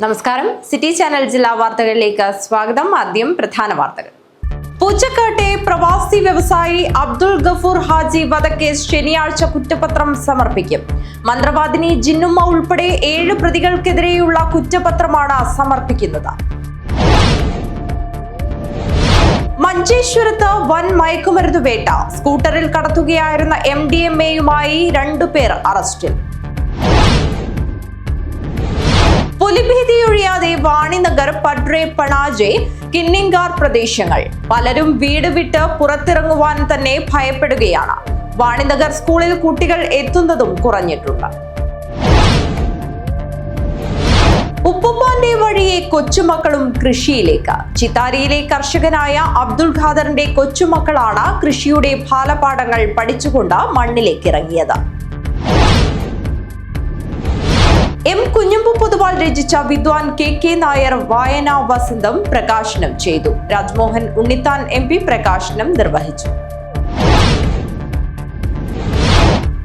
നമസ്കാരം. City channel ജില്ലാ വാർത്തകളിലേക്ക് സ്വാഗതം. ആദ്യം പ്രധാന വാർത്തകൾ. പൂച്ചക്കാട്ടെ പ്രവാസി വ്യവസായി അബ്ദുൾ ഗഫൂർ ഹാജി വധക്കേസ് ശനിയാഴ്ച കുറ്റപത്രം സമർപ്പിക്കും. മന്ത്രവാദിനി ജിന്നുമ്മ ഉൾപ്പെടെ 7 പ്രതികൾക്കെതിരെയുള്ള കുറ്റപത്രമാണ് സമർപ്പിക്കുന്നത്. മഞ്ചേശ്വരത്ത് വൻ മയക്കുമരുന്ന് വേട്ട. സ്കൂട്ടറിൽ കടത്തുകയായിരുന്ന MDMAയുമായി 2 പേർ അറസ്റ്റിൽ. പുലിഭീതിയൊഴിയാതെ വാണിനഗർ, പഡ്രെ, പണാജെ, കിന്നിങ്കാർ പ്രദേശങ്ങൾ. പലരും വീട് വിട്ട് പുറത്തിറങ്ങുവാൻ തന്നെ ഭയപ്പെടുകയാണ്. വാണിനഗർ സ്കൂളിൽ കുട്ടികൾ എത്തുന്നതും കുറഞ്ഞിട്ടുണ്ട്. ഉപ്പുപ്പാന്റെ വഴിയെ കൊച്ചുമക്കളും കൃഷിയിലേക്ക്. ചിത്താരിയിലെ കർഷകനായ അബ്ദുൾ ഖാദറിന്റെ കൊച്ചുമക്കളാണ് കൃഷിയുടെ ബാലപാഠങ്ങൾ പഠിച്ചുകൊണ്ട് മണ്ണിലേക്ക് ഇറങ്ങിയത്. M. കുഞ്ഞമ്പു പൊതുവാൾ രചിച്ച വിദ്വാൻ KK നായർ വായനാ വസന്തം പ്രകാശനം ചെയ്തു. രാജ്മോഹൻ ഉണ്ണിത്താൻ MP പ്രകാശനം നിർവഹിച്ചു.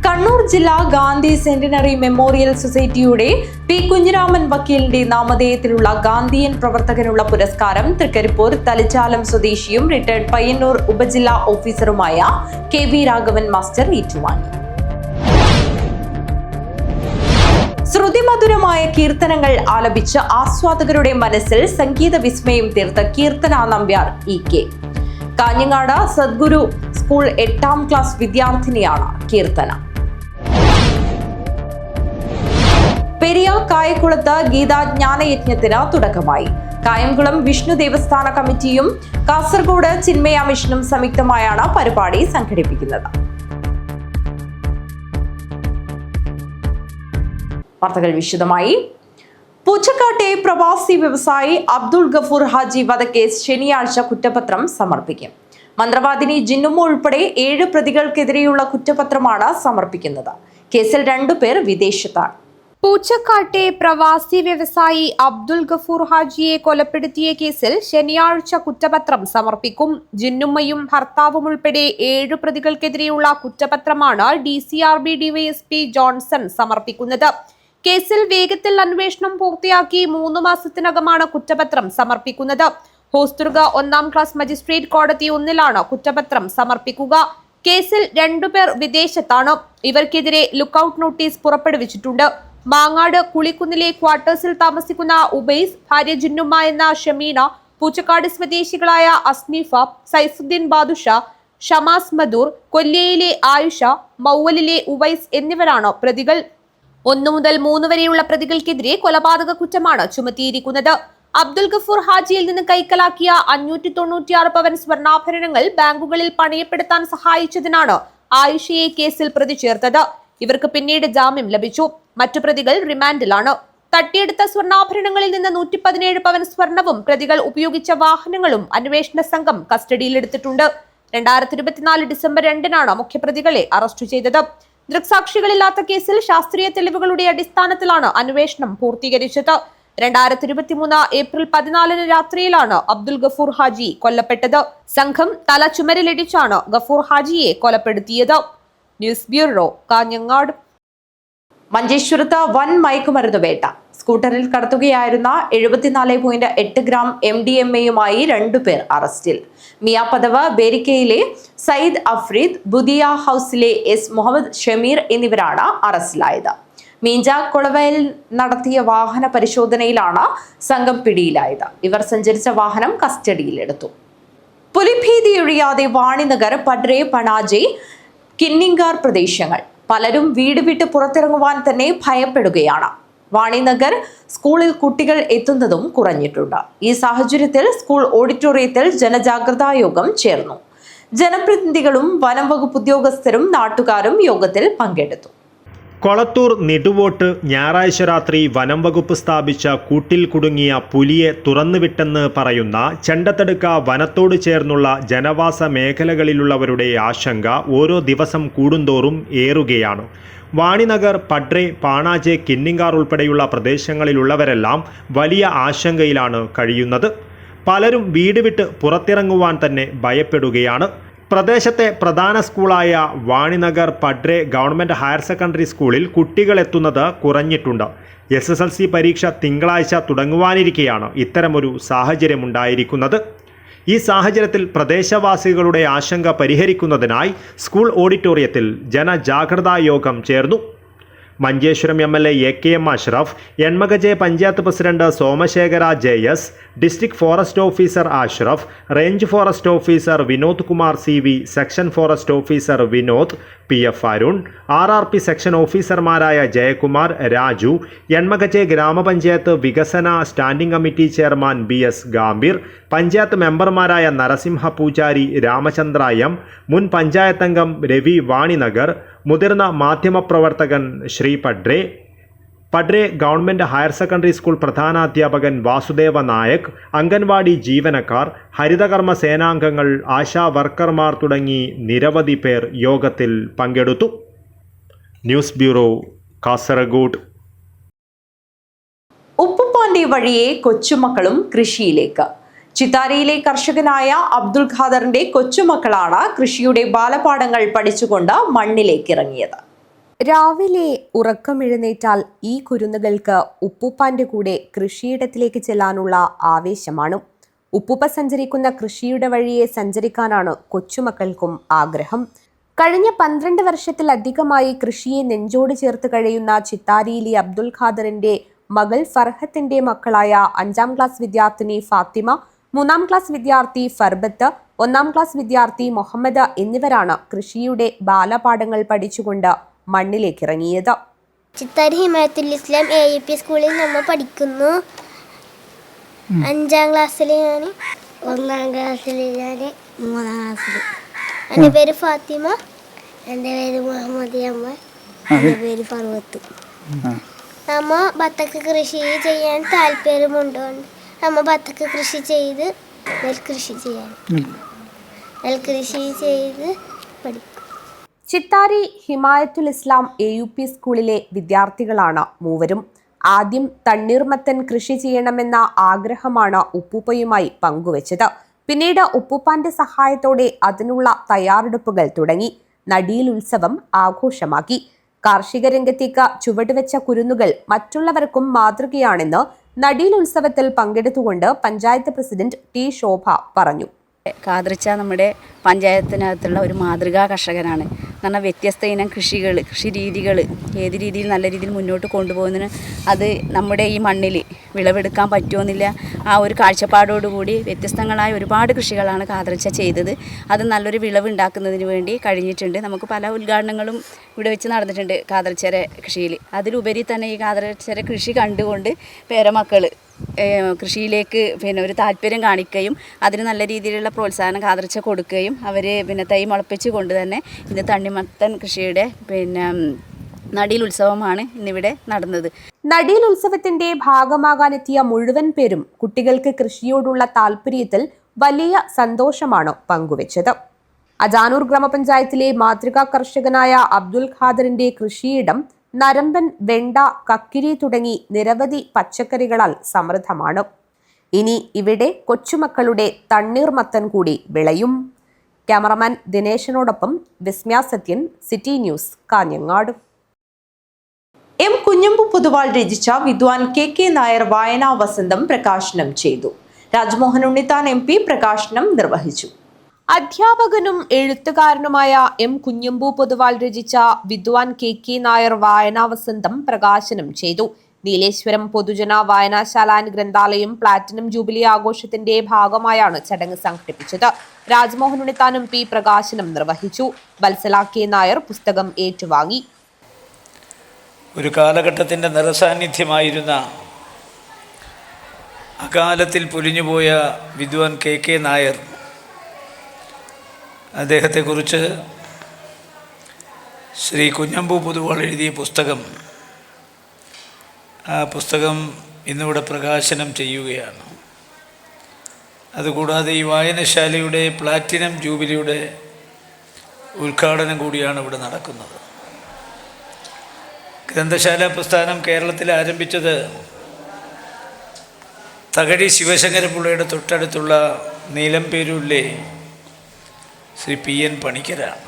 കണ്ണൂർ ജില്ലാ ഗാന്ധി സെന്റിനറി മെമ്മോറിയൽ സൊസൈറ്റിയുടെ P. കുഞ്ഞിരാമൻ വക്കീലിന്റെ നാമധേയത്തിലുള്ള ഗാന്ധിയൻ പ്രവർത്തകനുള്ള പുരസ്കാരം തൃക്കരിപ്പൂർ തലിച്ചാലം സ്വദേശിയും റിട്ടയർഡ് പയ്യന്നൂർ ഉപജില്ലാ ഓഫീസറുമായ KV രാഘവൻ മാസ്റ്റർ ഏറ്റുവാങ്ങി. ശ്രുതിമധുരമായ കീർത്തനങ്ങൾ ആലപിച്ച് ആസ്വാദകരുടെ മനസ്സിൽ സംഗീത വിസ്മയം തീർത്ത കീർത്തന നമ്പ്യാർ EK. കാഞ്ഞങ്ങാട് സദ്ഗുരു സ്കൂൾ 8ാം ക്ലാസ് വിദ്യാർത്ഥിനിയാണ് കീർത്തന. പെരിയ കായംകുളത്ത് ഗീതാജ്ഞാനയജ്ഞത്തിന് തുടക്കമായി. കായംകുളം വിഷ്ണു ദേവസ്ഥാന കമ്മിറ്റിയും കാസർഗോഡ് ചിന്മയ മിഷനും സംയുക്തമായാണ് പരിപാടി സംഘടിപ്പിക്കുന്നത്. വാർത്തകൾ വിശദമായി. പൂച്ചക്കാട്ടെ പ്രവാസി വ്യവസായി അബ്ദുൾ ഗഫൂർ ഹാജി വധക്കേസ് ശനിയാഴ്ച കുറ്റപത്രം സമർപ്പിക്കും. മന്ത്രവാദിനി ജിന്നുമ്മ ഉൾപ്പെടെ 7 പ്രതികൾക്കെതിരെയുള്ള കുറ്റപത്രമാണ് സമർപ്പിക്കുന്നത്. കേസിൽ 2 പേർ വിദേശത്താണ്. പൂച്ചക്കാട്ടെ പ്രവാസി വ്യവസായി അബ്ദുൾ ഗഫൂർ ഹാജിയെ കൊലപ്പെടുത്തിയ കേസിൽ ശനിയാഴ്ച കുറ്റപത്രം സമർപ്പിക്കും. ജിന്നുമ്മയും ഭർത്താവും ഉൾപ്പെടെ 7 പ്രതികൾക്കെതിരെയുള്ള കുറ്റപത്രമാണ് DCRB DYSP ജോൺസൺ സമർപ്പിക്കുന്നത്. കേസിൽ വേഗത്തിൽ അന്വേഷണം പൂർത്തിയാക്കി 3 മാസത്തിനകമാണ് കുറ്റപത്രം സമർപ്പിക്കുന്നത്. ഹോസ്ദുർഗ 1ാം ക്ലാസ് മജിസ്ട്രേറ്റ് കോടതി 1-ലാണ് കുറ്റപത്രം സമർപ്പിക്കുക. കേസിൽ 2 പേർ വിദേശത്താണ്. ഇവർക്കെതിരെ ലുക്കൌട്ട് നോട്ടീസ് പുറപ്പെടുവിച്ചിട്ടുണ്ട്. മാങ്ങാട് കുളിക്കുന്നിലെ ക്വാർട്ടേഴ്സിൽ താമസിക്കുന്ന ഉബൈസ്, ഭാര്യ ജിന്നുമ്മ എന്ന ഷമീന, പൂച്ചക്കാട് സ്വദേശികളായ അസ്നീഫ, സൈഫുദ്ദീൻ ബാദുഷ, ഷമാസ് മദൂർ, കൊല്ലിയയിലെ ആയിഷ, മൗവലിലെ ഉവൈസ് എന്നിവരാണ് പ്രതികൾ. 1 മുതൽ 3 വരെയുള്ള പ്രതികൾക്കെതിരെ കൊലപാതക കുറ്റമാണ് ചുമത്തിയിരിക്കുന്നത്. അബ്ദുൾ ഗഫൂർ ഹാജിയിൽ നിന്ന് കൈക്കലാക്കിയ 596 പവൻ സ്വർണ്ണാഭരണങ്ങൾ ബാങ്കുകളിൽ പണയപ്പെടുത്താൻ സഹായിച്ചതിനാണ് ആയിഷയെ കേസിൽ പ്രതി ചേർത്തത്. ഇവർക്ക് പിന്നീട് ജാമ്യം ലഭിച്ചു. മറ്റു പ്രതികൾ റിമാൻഡിലാണ്. തട്ടിയെടുത്ത സ്വർണ്ണാഭരണങ്ങളിൽ നിന്ന് 117 പവൻ സ്വർണവും പ്രതികൾ ഉപയോഗിച്ച വാഹനങ്ങളും അന്വേഷണ സംഘം കസ്റ്റഡിയിലെടുത്തിട്ടുണ്ട്. 2024 ഡിസംബർ 2-നാണ് മുഖ്യപ്രതികളെ അറസ്റ്റ് ചെയ്തത്. ദൃക്സാക്ഷികളില്ലാത്ത കേസിൽ ശാസ്ത്രീയ തെളിവുകളുടെ അടിസ്ഥാനത്തിലാണ് അന്വേഷണം പൂർത്തീകരിച്ചത്. 2023 ഏപ്രിൽ 14 രാത്രിയിലാണ് അബ്ദുൾ ഗഫൂർ ഹാജി കൊല്ലപ്പെട്ടത്. സംഘം തല ചുമരിലിടിച്ചാണ് ഗഫൂർ ഹാജിയെ കൊലപ്പെടുത്തിയത്. News bureau, Kanhangad. മഞ്ചേശ്വരത്ത് വൻ മയക്കുമരുന്ന് വേട്ട. സ്കൂട്ടറിൽ കടത്തുകയായിരുന്ന 74.8 ഗ്രാം MDMAയുമായി 2 പേർ അറസ്റ്റിൽ. മിയാപദവ് ബേരിക്കയിലെ സയ്യിദ് അഫ്രീദ്, ബുദിയ ഹൌസിലെ S. മുഹമ്മദ് ഷമീർ എന്നിവരാണ് അറസ്റ്റിലായത്. മീഞ്ച കൊളവയിൽ നടത്തിയ വാഹന പരിശോധനയിലാണ് സംഘം പിടിയിലായത്. ഇവർ സഞ്ചരിച്ച വാഹനം കസ്റ്റഡിയിലെടുത്തു. പുലിഭീതിയൊഴിയാതെ വാണിനഗർ, പഡ്രെ, പണാജെ, കിന്നിങ്കാർ പ്രദേശങ്ങൾ. പലരും വീട് വിട്ട് പുറത്തിറങ്ങുവാൻ തന്നെ ഭയപ്പെടുകയാണ്. വാണിനഗർ സ്കൂളിൽ കുട്ടികൾ എത്തുന്നതും കുറഞ്ഞിട്ടുണ്ട്. ഈ സാഹചര്യത്തിൽ സ്കൂൾ ഓഡിറ്റോറിയത്തിൽ ജനജാഗ്രതാ യോഗം ചേർന്നു. ജനപ്രതിനിധികളും വനം വകുപ്പ് ഉദ്യോഗസ്ഥരും നാട്ടുകാരും യോഗത്തിൽ പങ്കെടുത്തു. കൊളത്തൂർ നെടുവോട്ട് ഞായറാഴ്ച രാത്രി വനം വകുപ്പ് സ്ഥാപിച്ച കൂട്ടിൽ കുടുങ്ങിയ പുലിയെ തുറന്നുവിട്ടെന്ന് പറയുന്ന ചെണ്ടത്തടുക്ക വനത്തോട് ചേർന്നുള്ള ജനവാസ മേഖലകളിലുള്ളവരുടെ ആശങ്ക ഓരോ ദിവസം കൂടുന്തോറും ഏറുകയാണ്. വാണിനഗർ, പഡ്രെ, പാണാജെ, കിന്നിങ്കാർ ഉൾപ്പെടെയുള്ള പ്രദേശങ്ങളിലുള്ളവരെല്ലാം വലിയ ആശങ്കയിലാണ് കഴിയുന്നത്. പലരും വീട് വിട്ട് പുറത്തിറങ്ങുവാൻ തന്നെ ഭയപ്പെടുകയാണ്. പ്രദേശത്തെ പ്രധാന സ്കൂളായ വാണിനഗർ പഡ്രെ ഗവൺമെൻറ് ഹയർ സെക്കൻഡറി സ്കൂളിൽ കുട്ടികൾ എത്തുന്നത് കുറഞ്ഞിട്ടുണ്ട്. SSLC പരീക്ഷ തിങ്കളാഴ്ച തുടങ്ങുവാനിരിക്കെയാണ് ഇത്തരമൊരു സാഹചര്യമുണ്ടായിരിക്കുന്നത്. ഈ സാഹചര്യത്തിൽ പ്രദേശവാസികളുടെ ആശങ്ക പരിഹരിക്കുന്നതിനായി സ്കൂൾ ഓഡിറ്റോറിയത്തിൽ ജനജാഗ്രതാ യോഗം ചേർന്നു. Manjeshwaram MLA AKM Ashraf, Enmakaje panchayat president Somashekhara JS, district forest officer Ashraf, range forest officer Vinod Kumar CV, section forest officer Vinod, PF Arun, RRP section ഓഫീസർമാരായ ജയകുമാർ, രാജു, എൺമകജെ ഗ്രാമപഞ്ചായത്ത് വികസന standing committee chairman BS Gambhir, panchayat മെമ്പർമാരായ നരസിംഹ പൂജാരി, രാമചന്ദ്ര M, മുൻ പഞ്ചായത്ത് അംഗം രവി വാണിനഗർ, മുതിർന്ന മാധ്യമപ്രവർത്തകൻ Shri Padre government higher secondary school പ്രധാനാധ്യാപകൻ വാസുദേവ നായക്, അംഗൻവാടി ജീവനക്കാർ, ഹരിതകർമ്മ സേനാംഗങ്ങൾ, ആശാ വർക്കർമാർ തുടങ്ങി നിരവധി പേർ യോഗത്തിൽ പങ്കെടുത്തു. News bureau, Kasaragod. ഉപ്പുപ്പാന്റെ വഴിയെ കൊച്ചുമക്കളും കൃഷിയിലേക്ക്. ചിത്താരിയിലെ കർഷകനായ അബ്ദുൽ ഖാദറിന്റെ കൊച്ചുമക്കളാണ് കൃഷിയുടെ ബാലപാഠങ്ങൾ പഠിച്ചുകൊണ്ട് മണ്ണിലേക്ക് ഇറങ്ങിയത്. രാവിലെ ഉറക്കമെഴുന്നേറ്റാൽ ഈ കുരുന്നുകൾക്ക് ഉപ്പൂപ്പാന്റെ കൂടെ കൃഷിയിടത്തിലേക്ക് ചെല്ലാനുള്ള ആവേശമാണ്. ഉപ്പൂപ്പ സഞ്ചരിക്കുന്ന കൃഷിയുടെ വഴിയെ സഞ്ചരിക്കാനാണ് കൊച്ചുമക്കൾക്കും ആഗ്രഹം. കഴിഞ്ഞ 12 വർഷത്തിലധികമായി കൃഷിയെ നെഞ്ചോട് ചേർത്ത് കഴിയുന്ന ചിത്താരിയിലെ അബ്ദുൽ ഖാദറിന്റെ മകൾ ഫർഹത്തിന്റെ മക്കളായ 5ാം ക്ലാസ് വിദ്യാർത്ഥിനി ഫാത്തിമ, 3ാം ക്ലാസ് വിദ്യാർത്ഥി ഫർബത്ത്, 1ാം ക്ലാസ് വിദ്യാർത്ഥി മുഹമ്മദ് എന്നിവരാണ് കൃഷിയുടെ ബാലപാഠങ്ങൾ പഠിച്ചുകൊണ്ട് മണ്ണിലേക്കിറങ്ങിയത്. ചിത്താരി ഹിമായത്തുൽ ഇസ്ലാം AUP സ്കൂളിൽ നമ്മൾ പഠിക്കുന്നു. 5ാം ക്ലാസ്സിൽ ഞാൻ, 1ാം ക്ലാസ്സിൽ ഞാൻ, 3ാം ക്ലാസ്സിൽ. എൻ്റെ പേര് ഫാത്തിമ, എൻ്റെ പേര് മുഹമ്മദ് അമ്മ, എൻ്റെ പേര് ഫർവത്ത്. നമ്മ ബത്തക്ക കൃഷി ചെയ്യാൻ താല്പര്യമുണ്ടോണ്ട് നമ്മ ബത്തക്ക കൃഷി ചെയ്ത് നെൽകൃഷി ചെയ്ത് പഠിക്കും. ചിത്താരി ഹിമായത്തുൽ ഇസ്ലാം AUP സ്കൂളിലെ വിദ്യാർത്ഥികളാണ് മൂവരും. ആദ്യം തണ്ണീർമത്തൻ കൃഷി ചെയ്യണമെന്ന ആഗ്രഹമാണ് ഉപ്പൂപ്പയുമായി പങ്കുവച്ചത്. പിന്നീട് ഉപ്പൂപ്പാന്റെ സഹായത്തോടെ അതിനുള്ള തയ്യാറെടുപ്പുകൾ തുടങ്ങി. നടീൽ ഉത്സവം ആഘോഷമാക്കി. കാർഷിക രംഗത്തേക്ക് ചുവടുവെച്ച കുരുന്നുകൾ മറ്റുള്ളവർക്കും മാതൃകയാണെന്ന് നടീൽ ഉത്സവത്തിൽ പങ്കെടുത്തുകൊണ്ട് പഞ്ചായത്ത് പ്രസിഡന്റ് T ശോഭ പറഞ്ഞു. ഖാദറിച്ച നമ്മുടെ പഞ്ചായത്തിനകത്തുള്ള ഒരു മാതൃകാ കർഷകനാണ്. എന്ന് പറഞ്ഞാൽ വ്യത്യസ്ത ഇനം കൃഷി രീതികൾ ഏത് രീതിയിൽ നല്ല രീതിയിൽ മുന്നോട്ട് കൊണ്ടുപോകുന്നതിന് അത് നമ്മുടെ ഈ മണ്ണിൽ വിളവെടുക്കാൻ പറ്റുമെന്നില്ല ആ ഒരു കാഴ്ചപ്പാടോടുകൂടി വ്യത്യസ്തങ്ങളായ ഒരുപാട് കൃഷികളാണ് ഖാദറിച്ച ചെയ്തത്. അത് നല്ലൊരു വിളവ് ഉണ്ടാക്കുന്നതിന് വേണ്ടി കഴിഞ്ഞിട്ടുണ്ട്. നമുക്ക് പല ഉദ്ഘാടനങ്ങളും ഇവിടെ വെച്ച് നടന്നിട്ടുണ്ട് ഖാദറിച്ചയുടെ കൃഷിയിൽ. അതിലുപരി തന്നെ ഈ ഖാദറിച്ചയുടെ കൃഷി കണ്ടുകൊണ്ട് പേരമക്കൾ കൃഷിയിലേക്ക് ഒരു താല്പര്യം കാണിക്കുകയും അതിന് നല്ല രീതിയിലുള്ള പ്രോത്സാഹനം ഖാദറിച്ച കൊടുക്കുകയും അവർ തൈ മുളപ്പിച്ച് കൊണ്ട് തന്നെ ഇന്ന് തണ്ണിമത്തൻ കൃഷിയുടെ നടീൽ ഉത്സവമാണ് ഇന്നിവിടെ നടന്നത്. നടീൽ ഉത്സവത്തിന്റെ ഭാഗമാകാനെത്തിയ മുഴുവൻ പേരും കുട്ടികൾക്ക് കൃഷിയോടുള്ള താല്പര്യത്തിൽ വലിയ സന്തോഷമാണ് പങ്കുവച്ചത്. അജാനൂർ ഗ്രാമപഞ്ചായത്തിലെ മാതൃകാ കർഷകനായ അബ്ദുൽ ഖാദറിന്റെ കൃഷിയിടം നരമ്പൻ, വെണ്ട, കക്കിരി തുടങ്ങി നിരവധി പച്ചക്കറികളാൽ സമൃദ്ധമാണ്. ഇനി ഇവിടെ കൊച്ചുമക്കളുടെ തണ്ണീർമത്തൻ കൂടി വിളയും. ക്യാമറമാൻ ദിനേശനോടൊപ്പം Vismaya Sathyan, city news, Kanhangad. M. Kunhambu Poduval രചിച്ച വിദ്വാൻ KK നായർ വായനാ വസന്തം പ്രകാശനം ചെയ്തു. രാജ്മോഹൻ ഉണ്ണിത്താൻ MP പ്രകാശനം നിർവഹിച്ചു. അധ്യാപകനും എഴുത്തുകാരനുമായ M. കുഞ്ഞമ്പു പൊതുവാൾ രചിച്ച വിദ്വാൻ KK നായർ വായനാ വസന്തം പ്രകാശനം ചെയ്തു. നീലേശ്വരം പൊതുജന വായനാശാല ഗ്രന്ഥാലയം പ്ലാറ്റിനം ജൂബിലി ആഘോഷത്തിന്റെ ഭാഗമായാണ് ചടങ്ങ് സംഘടിപ്പിച്ചത്. രാജ്മോഹൻ ഉണ്ണിത്താൻ MP പ്രകാശനം നിർവഹിച്ചു. വത്സല K. നായർ പുസ്തകം ഏറ്റുവാങ്ങി. ഒരു കാലഘട്ടത്തിൻ്റെ നിറസാന്നിധ്യമായിരുന്ന അകാലത്തിൽ പൊലിഞ്ഞുപോയ വിദ്വാൻ KK നായർ, അദ്ദേഹത്തെക്കുറിച്ച് ശ്രീ കുഞ്ഞമ്പു പൊതുവാൾ എഴുതിയ പുസ്തകം, ആ പുസ്തകം ഇന്നിവിടെ പ്രകാശനം ചെയ്യുകയാണ്. അതുകൂടാതെ ഈ വായനശാലയുടെ പ്ലാറ്റിനം ജൂബിലിയുടെ ഉദ്ഘാടനം കൂടിയാണ് ഇവിടെ നടക്കുന്നത്. ഗ്രന്ഥശാല പ്രസ്ഥാനം കേരളത്തിൽ ആരംഭിച്ചത് തകഴി ശിവശങ്കരപിള്ളയുടെ തൊട്ടടുത്തുള്ള നീലംപേരൂരിലെ ശ്രീ PN പണിക്കരാണ്.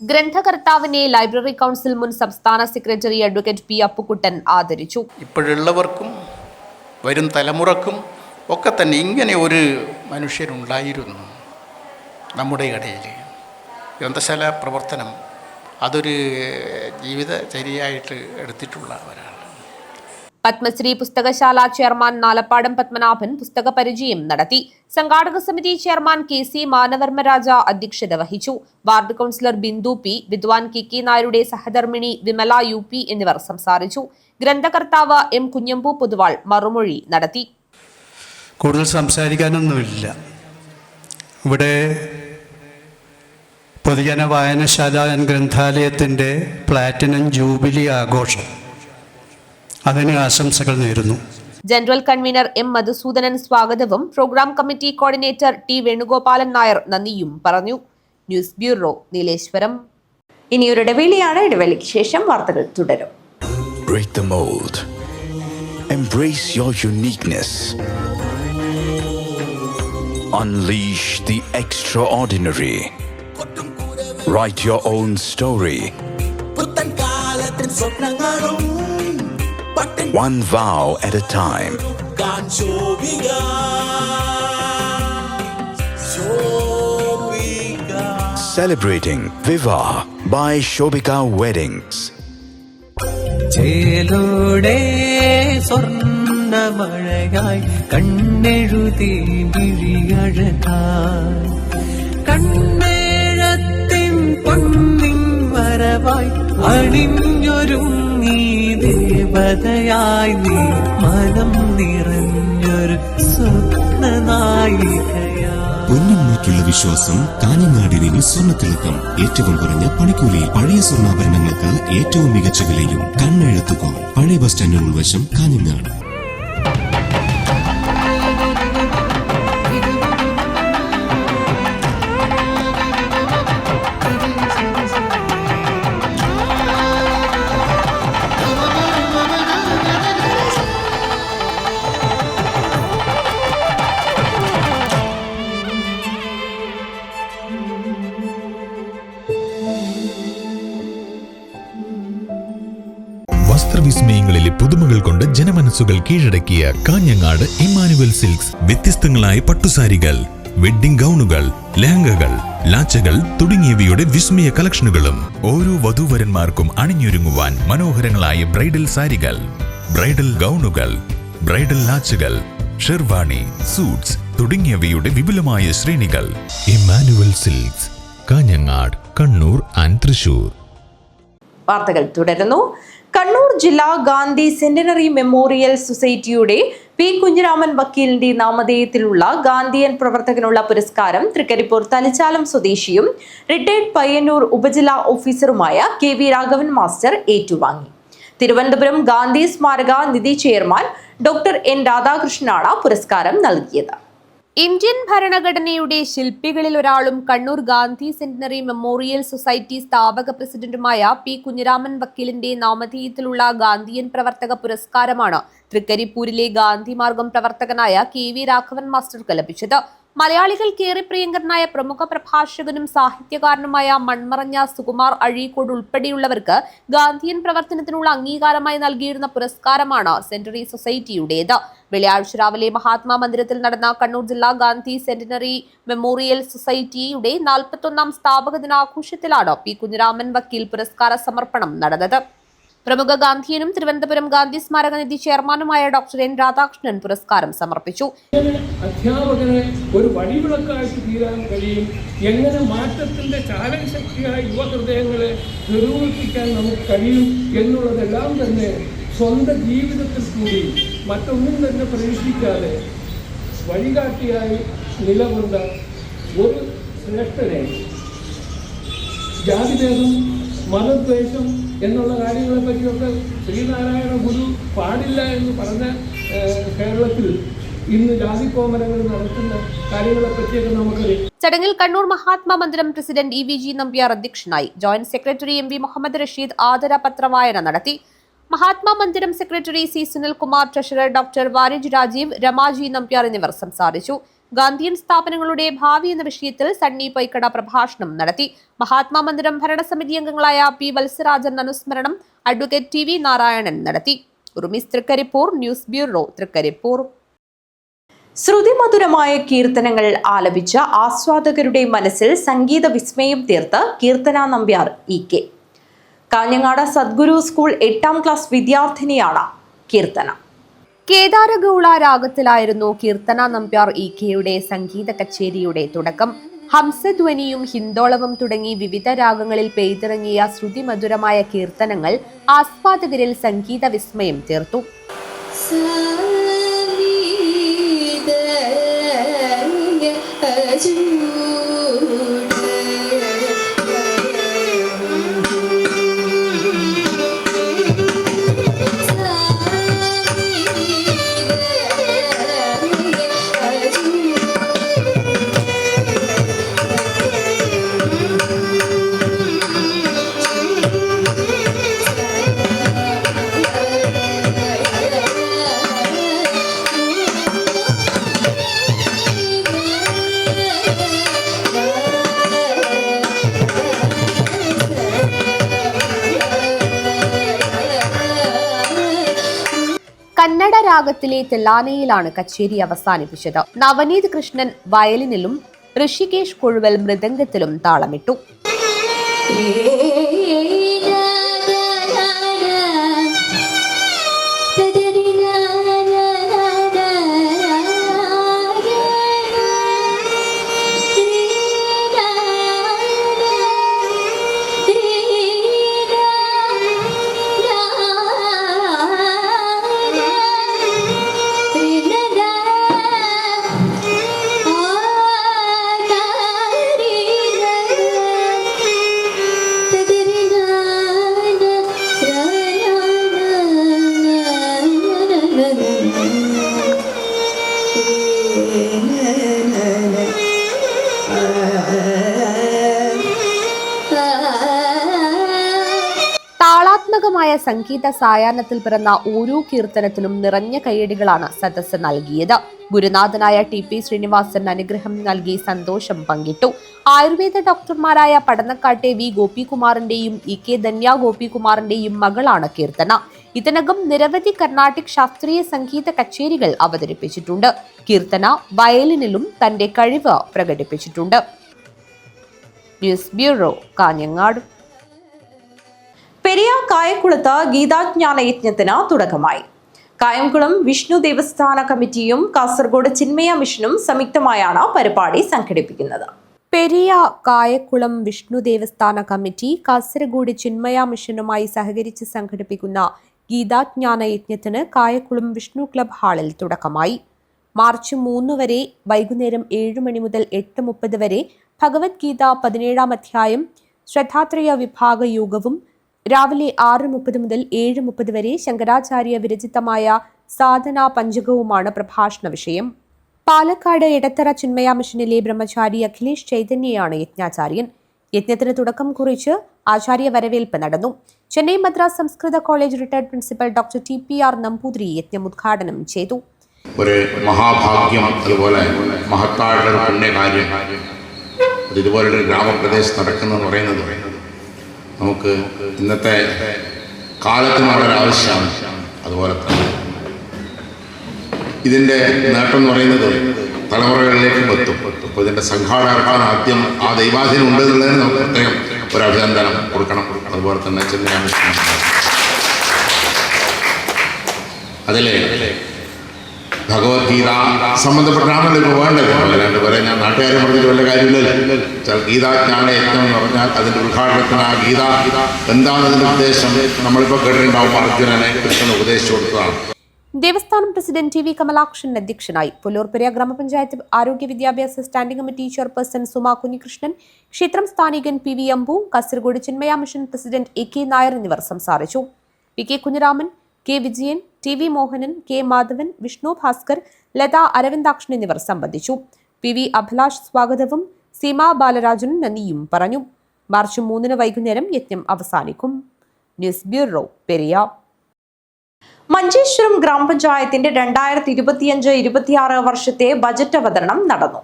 ഗ്രന്ഥകർത്താവിനെ ലൈബ്രറി കൗൺസിൽ മുൻ സംസ്ഥാന സെക്രട്ടറി അഡ്വക്കേറ്റ് പി അപ്പുക്കുട്ടൻ ആദരിച്ചു. ഇപ്പോഴുള്ളവർക്കും വരും തലമുറക്കും ഒക്കെ തന്നെ ഇങ്ങനെ ഒരു മനുഷ്യരുണ്ടായിരുന്നു നമ്മുടെ ഇടയിൽ. ഗ്രന്ഥശാല പ്രവർത്തനം അതൊരു ജീവിതചര്യയായിട്ട് എടുത്തിട്ടുള്ളവരാണ്. പത്മശ്രീ പുസ്തകശാല ചെയർമാൻ നാലപ്പാടം പത്മനാഭൻ പുസ്തക പരിചയം നടത്തി. സംഘാടക സമിതി ചെയർമാൻ KC മാനവർമ്മരാജ അധ്യക്ഷത വഹിച്ചു. വാർഡ് കൗൺസിലർ ബിന്ദു പി, വിദ്വാൻ KK നായരുടെ സഹധർമ്മിണി വിമല UP എന്നിവർ സംസാരിച്ചു. ഗ്രന്ഥകർത്താവ് M കുഞ്ഞമ്പു പൊതുവാൾ മറുമൊഴി നടത്തി. കൂടുതൽ സംസാരിക്കാനൊന്നുമില്ല. ഇവിടെ പൊതുജന വായനശാല ഗ്രന്ഥാലയത്തിൻ്റെ പ്ലാറ്റിനം ജൂബിലി ആഘോഷം, അതിന് ആശംസകൾ നേരുന്നു. ജനറൽ കൺവീനർ M മധുസൂദനൻ സ്വാഗതവും programme committee coordinator T Venugopalan Nair നന്ദിയും പറഞ്ഞു. News bureau, Nileshwaram. ഇനിയൊരു ഇടവേളയാണ്. ഇടവേളയ്ക്ക് ശേഷം വാർത്തകൾ തുടരും. Break the mold. Embrace your uniqueness. Unleash the extraordinary. Write your own story. One vow at a time. Celebrating Viva by Shobika Weddings. ചേലോടെ സ്വർണ്ണമഴയായി കണ്ണെഴുതി വിഴിയഴകായി കണ്ണേഴത്തിൻ പൊന്നിൻ വരവായി അണിഞ്ഞൊരുങ്ങി ദേവതയായി നീ മനം നിറഞ്ഞൊരു സ്വപ്നനായികയായി. പൊന്നിന്മേറ്റുള്ള വിശ്വാസം കാഞ്ഞങ്ങാടിന് സ്വർണ്ണത്തിളക്കം. ഏറ്റവും കുറഞ്ഞ പണിക്കൂലിയിൽ പഴയ സ്വർണ്ണാഭരണങ്ങൾക്ക് ഏറ്റവും മികച്ച വിലയും. കണ്ണെഴുത്തുകോൺ, പഴയ ബസ് സ്റ്റാൻഡിന് ഉൾവശം, കാഞ്ഞങ്ങാട്. വസ്ത്രവിസ്മയങ്ങളിലെ പുതുമകൾ കൊണ്ട് ജനമനസ്സുകൾ കീഴടക്കിയ കാഞ്ഞങ്ങാട് ഇമ്മാനുവൽ സിൽക്സ്. വ്യത്യസ്തങ്ങളായ പട്ടുസാരികൾ, വെഡ്ഡിംഗ് ഗൗണുകൾ, ലെഹങ്കകൾ, ലാച്ചകൾ തുടങ്ങിയവയുടെ വിസ്മയ കളക്ഷനുകളും. ഓരോ വധൂവരന്മാർക്കും അണിഞ്ഞൊരുങ്ങുവാൻ മനോഹരങ്ങളായ ബ്രൈഡൽ സാരികൾ, ബ്രൈഡൽ ഗൗണുകൾ, ബ്രൈഡൽ ലാച്ചകൾ, ഷെർവാണി, സൂട്ട്സ് തുടങ്ങിയവയുടെ വിപുലമായ ശ്രേണികൾ. Immanuel Silks, Kanhangad, Kannur and Thrissur. വാർത്തകൾ തുടരുന്നു. കണ്ണൂർ ജില്ലാ ഗാന്ധി സെന്റിനറി മെമ്മോറിയൽ സൊസൈറ്റിയുടെ പി കുഞ്ഞിരാമൻ വക്കീലിന്റെ നാമധേയത്തിലുള്ള ഗാന്ധിയൻ പ്രവർത്തകനുള്ള പുരസ്കാരം തൃക്കരിപ്പൂർ തലിച്ചാലം സ്വദേശിയും റിട്ടയർഡ് പയ്യന്നൂർ ഉപജില്ലാ ഓഫീസറുമായ KV രാഘവൻ മാസ്റ്റർ ഏറ്റുവാങ്ങി. തിരുവനന്തപുരം ഗാന്ധി സ്മാരക നിധി ചെയർമാൻ ഡോക്ടർ N രാധാകൃഷ്ണനാണ് പുരസ്കാരം നൽകിയത്. ഇന്ത്യൻ ഭരണഘടനയുടെ ശില്പികളിൽ ഒരാളും Kannur Gandhi centenary memorial society സ്ഥാപക പ്രസിഡന്റുമായ പി കുഞ്ഞിരാമൻ വക്കീലിന്റെ നാമധേയത്തിലുള്ള ഗാന്ധിയൻ പ്രവർത്തക പുരസ്കാരമാണ് തൃക്കരിപ്പൂരിലെ ഗാന്ധി മാർഗം പ്രവർത്തകനായ KV രാഘവൻ മാസ്റ്റർക്ക് ലഭിച്ചത്. മലയാളികൾക്കേറെ പ്രിയങ്കരനായ പ്രമുഖ പ്രഭാഷകനും സാഹിത്യകാരനുമായ മൺമറഞ്ഞ സുകുമാർ അഴീക്കോട് ഉൾപ്പെടെയുള്ളവർക്ക് ഗാന്ധിയൻ പ്രവർത്തനത്തിനുള്ള അംഗീകാരമായി നൽകിയിരുന്ന പുരസ്കാരമാണ് സെന്റിനറി സൊസൈറ്റിയുടേത്. വെള്ളിയാഴ്ച രാവിലെ മഹാത്മാ മന്ദിരത്തിൽ നടന്ന കണ്ണൂർ ജില്ലാ ഗാന്ധി സെന്റിനറി മെമ്മോറിയൽ സൊസൈറ്റിയുടെ 41ാം സ്ഥാപക ദിനാഘോഷത്തിലാണ് പി കുഞ്ഞിരാമൻ വക്കീൽ പുരസ്കാര സമർപ്പണം നടന്നത്. പ്രമുഖ ഗാന്ധിയനും തിരുവനന്തപുരം ഗാന്ധി സ്മാരക നിധി ചെയർമാനുമായ ഡോക്ടർ N രാധാകൃഷ്ണൻ പുരസ്കാരം സമർപ്പിച്ചു. അധ്യാപകനെ ഒരു വഴിവിളക്കായിട്ട് തീരാൻ കഴിയും, എങ്ങനെ മാറ്റത്തിന്റെ ചാലകശക്തിയായ യുവഹൃദയങ്ങളെ നിർവഹിക്കാൻ നമുക്ക് കഴിയും എന്നുള്ളതെല്ലാം തന്നെ സ്വന്തം ജീവിതത്തിൽ കൂടി മറ്റൊന്നും തന്നെ പ്രതീക്ഷിക്കാതെ വഴികാട്ടിയായി നിലകൊണ്ട ഒരു ശ്രേഷ്ഠനെ ജാതിഭേദം, മതദ്വേഷം എന്നുള്ള കാര്യങ്ങളെ പറ്റിയൊക്കെ ശ്രീനാരായണ ഗുരു പാടില്ല എന്ന് പറഞ്ഞ കേരളത്തിൽ ഇന്ന് ജാതികോമരങ്ങൾ നടത്തുന്ന കാര്യങ്ങളെ പറ്റിയൊക്കെ നമുക്കറിയാം. ചടങ്ങിൽ കണ്ണൂർ മഹാത്മാ മന്ദിരം പ്രസിഡന്റ് EVG നമ്പ്യാർ അധ്യക്ഷനായി. Joint secretary MV Muhammad Rasheed ആദര പത്രവായന നടത്തി. Mahatma Mandiram secretary C Sunilkumar, treasurer doctor Varij Rajeev, Ramaji Nambiar എന്നിവർ സംസാരിച്ചു. ഗാന്ധിയൻ സ്ഥാപനങ്ങളുടെ ഭാവി എന്ന വിഷയത്തിൽ സണ്ണി പൊയ്ക്കട പ്രഭാഷണം നടത്തി. മഹാത്മാ മന്ദിരം ഭരണസമിതി അംഗങ്ങളായ പി വത്സരാജൻ അനുസ്മരണം അഡ്വക്കേറ്റ് ടി വി നാരായണൻ നടത്തി. Urumis Thrikaripur, news bureau, Thrikaripur. ശ്രുതിമധുരമായ കീർത്തനങ്ങൾ ആലപിച്ച ആസ്വാദകരുടെ മനസ്സിൽ സംഗീത വിസ്മയം തീർത്ത് കീർത്തന നമ്പ്യാർ ഇ.കെ. കാഞ്ഞങ്ങാട് സദ്ഗുരു സ്കൂൾ 8ാം ക്ലാസ് വിദ്യാർത്ഥിനിയാണ് കീർത്തന. കേദാരഗൌള രാഗത്തിലായിരുന്നു കീർത്തന നമ്പ്യാർ ഇ.കെയുടെ സംഗീത കച്ചേരിയുടെ തുടക്കം. ഹംസധ്വനിയും ഹിന്ദോളവും തുടങ്ങി വിവിധ രാഗങ്ങളിൽ പെയ്തിറങ്ങിയ ശ്രുതിമധുരമായ കീർത്തനങ്ങൾ ആസ്വാദകരിൽ സംഗീത വിസ്മയം തീർത്തു. കന്നഡ രാഗത്തിലെ തെല്ലാനയിലാണ് കച്ചേരി അവസാനിപ്പിച്ചത്. നവനീത് കൃഷ്ണൻ വയലിനിലും ഋഷികേഷ് കൊഴുവൽ മൃദംഗത്തിലും താളമിട്ടു. താളാത്മകമായ സംഗീത സായാഹ്നത്തിൽ പിറന്ന ഓരോ കീർത്തനത്തിലും നിറഞ്ഞ കയ്യടികളാണ് സദസ്സ് നൽകിയത്. ഗുരുനാഥനായ ടി.പി. ശ്രീനിവാസൻ അനുഗ്രഹം നൽകി സന്തോഷം പങ്കിട്ടു. ആയുർവേദ ഡോക്ടർമാരായ പടന്നക്കാട്ടെ വി. ഗോപികുമാറിന്റെയും ഇ.കെ. ധന്യ ഗോപികുമാറിന്റെയും മകളാണ് കീർത്തന. ഇതിനകം നിരവധി കർണാട്ടിക് ശാസ്ത്രീയ സംഗീത കച്ചേരികൾ അവതരിപ്പിച്ചിട്ടുണ്ട്. കീർത്തന വയലിനിലും തന്റെ കഴിവ് പ്രകടിപ്പിച്ചിട്ടുണ്ട്. News bureau, Kanhangad. പെരിയ കായംകുളത്ത് ഗീതാജ്ഞാന യജ്ഞത്തിന് തുടക്കമായി. കായംകുളം വിഷ്ണു ദേവസ്ഥാന കമ്മിറ്റിയും കാസർഗോഡ് ചിന്മയ മിഷനും സംയുക്തമായാണ് പരിപാടി സംഘടിപ്പിക്കുന്നത്. പെരിയ കായക്കുളം വിഷ്ണു ദേവസ്ഥാന കമ്മിറ്റി കാസർഗോഡ് ചിന്മയ മിഷനുമായി സഹകരിച്ച് സംഘടിപ്പിക്കുന്ന ഗീതാജ്ഞാന യജ്ഞത്തിന് കായക്കുളം വിഷ്ണു ക്ലബ് ഹാളിൽ തുടക്കമായി. മാർച്ച് 3 വരെ വൈകുന്നേരം 7 മണി മുതൽ 8:30 വരെ ഭഗവത്ഗീത 17ാം അധ്യായം ശ്രദ്ധാത്രയ വിഭാഗ യോഗവും രാവിലെ 6:30 മുതൽ 7:30 വരെ ശങ്കരാചാര്യ വിരചിതമായ സാധനാ പഞ്ചകവുമാണ് പ്രഭാഷണ വിഷയം. പാലക്കാട് എടത്തറ ചിന്മയ മിഷനിലെ ബ്രഹ്മചാരി അഖിലേഷ് ചൈതന്യയാണ് യജ്ഞാചാര്യൻ. യജ്ഞത്തിന് തുടക്കം കുറിച്ച് ആചാര്യ വരവേൽപ്പ് നടന്നു. ചെന്നൈ മദ്രാസ് സംസ്കൃത college retired principal doctor TPR. Namboothiri യജ്ഞം ഉദ്ഘാടനം ചെയ്തു. ഒരു മഹാഭാഗ്യം, അതുപോലെ മഹത്തായിട്ടുള്ള പുണ്യകാര്യം ഇതുപോലൊരു ഗ്രാമപ്രദേശത്ത് നടക്കുന്നതെന്ന് പറയുന്നത് നമുക്ക് ഇന്നത്തെ കാലത്തിന് വളരെ ആവശ്യമാണ്. അതുപോലെ തന്നെ ഇതിൻ്റെ നേട്ടം എന്ന് പറയുന്നത് തലമുറകളിലേക്കും എത്തും. അപ്പോൾ ഇതിൻ്റെ സംഘാടകർക്കാൻ ആദ്യം ആ ദൈവാധീനം ഉണ്ട് എന്നുള്ളതിന് നമുക്ക് പ്രത്യേകം ഒരു അഭിനന്ദനം കൊടുക്കണം. അതുപോലെ തന്നെ ചിന്മയ മിഷൻ അതിലെ ഭഗവത്ഗീത സംബന്ധപ്പെട്ടാണല്ലോ ഇപ്പോൾ വേണ്ടത്. അല്ലാണ്ട് വരെ ഞാൻ നാട്ടുകാരെ പറഞ്ഞിട്ട് വല്ല കാര്യമില്ലല്ലോ. ഗീതാജ്ഞാന യജ്ഞം എന്ന് പറഞ്ഞാൽ അതിൻ്റെ ഉദ്ഘാടനത്തിന് ആ ഗീത എന്താണ് അതിൻ്റെ ഉദ്ദേശം നമ്മളിപ്പോൾ കേട്ടിട്ടുണ്ടാവും. അർജുനനെ കൃഷ്ണൻ ഉപദേശിച്ചു കൊടുത്തതാണ്. ദേവസ്ഥാനം പ്രസിഡന്റ് ടി.വി. കമലാക്ഷൻ അധ്യക്ഷനായി. പുല്ലൂർപെരിയ ഗ്രാമപഞ്ചായത്ത് ആരോഗ്യ വിദ്യാഭ്യാസ standing committee chairperson Suma Kunhikrishnan, ക്ഷേത്രം സ്ഥാനികൻ PV. Ambu, Kasaragod Chinmaya mission president AK. Nair എന്നിവർ സംസാരിച്ചു. PK. Kunhiraman, K. Vijayan, TV. Mohanan, K. Madhavan, Vishnu Bhaskar, Latha Aravindakshan എന്നിവർ സംബന്ധിച്ചു. പി.വി. അഭിലാഷ് സ്വാഗതവും സീമ ബാലരാജൻ നന്ദിയും പറഞ്ഞു. മാർച്ച് 3 വൈകുന്നേരം യജ്ഞം അവസാനിക്കും. News bureau, Periya. മഞ്ചേശ്വരം ഗ്രാമപഞ്ചായത്തിന്റെ 2025-26 വർഷത്തെ ബജറ്റ് അവതരണം നടന്നു.